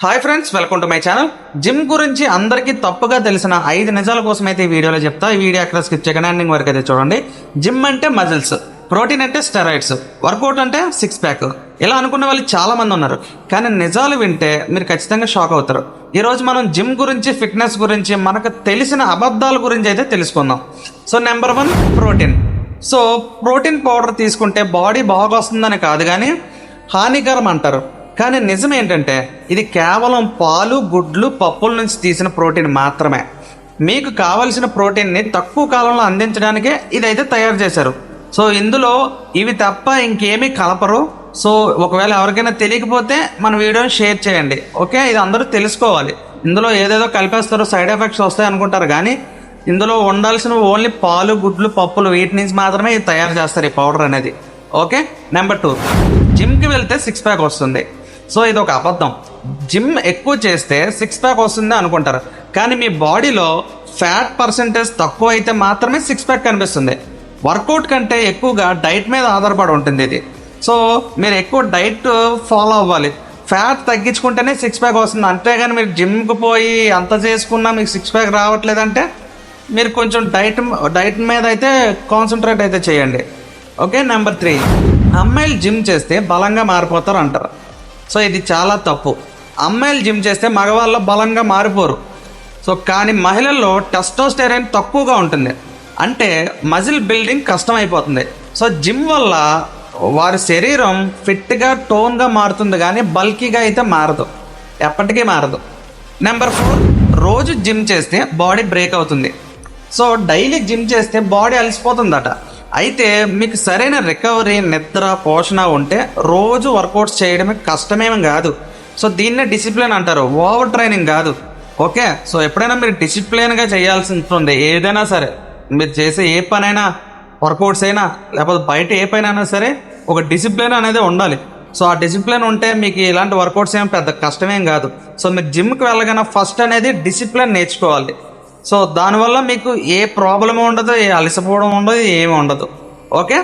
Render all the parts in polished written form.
Hi friends, welcome to my channel. Gym గురించి అందరికీ తప్పుగా తెలిసిన 5 నిజాల కోసం అయితే ఈ వీడియోలో చెప్తా. ఈ వీడియో అక్కడ స్కిప్ చేయకుండా ఎండింగ్ వరకు అయితే చూడండి. జిమ్ అంటే మజిల్స్, ప్రోటీన్ అంటే స్టెరాయిడ్స్, వర్కౌట్ అంటే 6 ప్యాక్, ఇలా అనుకున్న వాళ్ళు చాలా మంది ఉన్నారు. కానీ నిజాలు వింటే మీరు ఖచ్చితంగా షాక్ అవుతారు. ఈరోజు మనం జిమ్ గురించి, ఫిట్నెస్ గురించి, మనకు తెలిసిన అబద్ధాల గురించి అయితే తెలుసుకుందాం. So number 1, protein. So protein powder తీసుకుంటే బాడీ బాగా వస్తుందని కాదు, కానీ హానికరం అంటారు. కానీ నిజం ఏంటంటే ఇది కేవలం పాలు, గుడ్లు, పప్పుల నుంచి తీసిన ప్రోటీన్ మాత్రమే. మీకు కావలసిన ప్రోటీన్ని తక్కువ కాలంలో అందించడానికే ఇదైతే తయారు చేశారు. సో ఇందులో ఇవి తప్ప ఇంకేమీ కలపరు. సో ఒకవేళ ఎవరికైనా తెలియకపోతే మన వీడియోని షేర్ చేయండి, ఓకే? ఇది అందరూ తెలుసుకోవాలి. ఇందులో ఏదేదో కలిపేస్తారో, సైడ్ ఎఫెక్ట్స్ వస్తాయి అనుకుంటారు, కానీ ఇందులో ఉండాల్సిన ఓన్లీ పాలు, గుడ్లు, పప్పులు, వీటి నుంచి మాత్రమే ఇది తయారు చేస్తారు, ఈ పౌడర్ అనేది, ఓకే? నెంబర్ 2, జిమ్కి వెళ్తే 6 ప్యాక్ వస్తుంది. సో ఇది ఒక అబద్ధం. జిమ్ ఎక్కువ చేస్తే 6 ప్యాక్ వస్తుంది అనుకుంటారు, కానీ మీ బాడీలో ఫ్యాట్ పర్సెంటేజ్ తక్కువ అయితే మాత్రమే 6 ప్యాక్ కనిపిస్తుంది. వర్కౌట్ కంటే ఎక్కువగా డైట్ మీద ఆధారపడి ఉంటుంది ఇది. సో మీరు ఎక్కువ డైట్ ఫాలో అవ్వాలి. ఫ్యాట్ తగ్గించుకుంటేనే 6 ప్యాక్ వస్తుంది. అంతేగాని మీరు జిమ్కి పోయి అంత చేసుకున్నా మీకు 6 ప్యాక్ రావట్లేదంటే మీరు కొంచెం డైట్ మీద అయితే కాన్సన్ట్రేట్ అయితే చేయండి, ఓకే? నెంబర్ 3, అమ్మాయిలు జిమ్ చేస్తే బలంగా మారిపోతారు అంటారు. సో ఇది చాలా తప్పు. అమ్మాయిలు జిమ్ చేస్తే మగవాళ్ళు బలంగా మారిపోరు. సో కానీ మహిళల్లో టెస్టోస్టెరాన్ తక్కువగా ఉంటుంది, అంటే మజిల్ బిల్డింగ్ కష్టం అయిపోతుంది. సో జిమ్ వల్ల వారి శరీరం ఫిట్గా, టోన్గా మారుతుంది, కానీ బల్కీగా అయితే మారదు, ఎప్పటికీ మారదు. నెంబర్ 4, రోజు జిమ్ చేస్తే బాడీ బ్రేక్ అవుతుంది. సో డైలీ జిమ్ చేస్తే బాడీ అలసిపోతుందట. అయితే మీకు సరైన రికవరీ, నిద్ర, పోషణ ఉంటే రోజు వర్కౌట్స్ చేయడమే కష్టమేమి కాదు. సో దీన్నే డిసిప్లిన్ అంటారు, ఓవర్ ట్రైనింగ్ కాదు, ఓకే? సో ఎప్పుడైనా మీరు డిసిప్లిన్గా చేయాల్సి ఉంటుంది. ఏదైనా సరే మీరు చేసే ఏ పనైనా, వర్కౌట్స్ అయినా లేకపోతే బయట ఏ పైన అయినా సరే ఒక డిసిప్లిన్ అనేది ఉండాలి. సో ఆ డిసిప్లిన్ ఉంటే మీకు ఇలాంటి వర్కౌట్స్ ఏం పెద్ద కష్టమేం కాదు. సో మీరు జిమ్కి వెళ్ళగానే ఫస్ట్ అనేది డిసిప్లిన్ నేర్చుకోవాలి. సో దానివల్ల మీకు ఏ ప్రాబ్లం ఉండదు, ఏ అలసిపోవడం ఉండదు, ఏమి ఉండదు, ఓకే?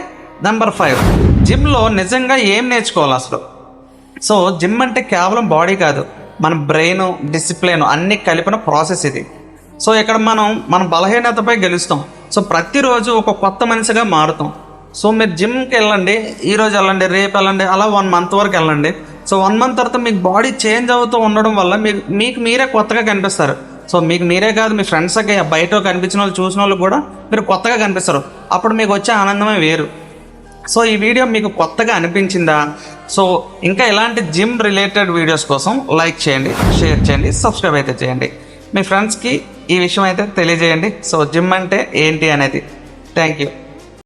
నెంబర్ 5, జిమ్లో నిజంగా ఏం నేర్చుకోవాలి అసలు? సో జిమ్ అంటే కేవలం బాడీ కాదు, మన బ్రెయిన్, డిసిప్లిన్ అన్నీ కలిపిన ప్రాసెస్ ఇది. సో ఇక్కడ మన బలహీనతపై గెలుస్తాం. సో ప్రతిరోజు ఒక కొత్త మనిషిగా మారుతాం. సో మీరు జిమ్కి వెళ్ళండి, ఈరోజు వెళ్ళండి, రేపు వెళ్ళండి, అలా 1 మంత్ వరకు వెళ్ళండి. సో 1 మంత్ తర్వాత మీకు బాడీ చేంజ్ అవుతూ ఉండడం వల్ల మీకు మీరే కొత్తగా కనిపిస్తారు. సో మీకు మీరే కాదు, మీ ఫ్రెండ్స్కి, బయట కనిపించిన వాళ్ళు, చూసిన వాళ్ళు కూడా మీరు కొత్తగా కనిపిస్తారు. అప్పుడు మీకు వచ్చే ఆనందమే వేరు. సో ఈ వీడియో మీకు కొత్తగా అనిపించిందా? సో ఇంకా ఇలాంటి జిమ్ రిలేటెడ్ వీడియోస్ కోసం లైక్ చేయండి, షేర్ చేయండి, సబ్స్క్రైబ్ అయితే చేయండి. మీ ఫ్రెండ్స్కి ఈ విషయం అయితే తెలియజేయండి. సో జిమ్ అంటే ఏంటి అనేది. Thank you.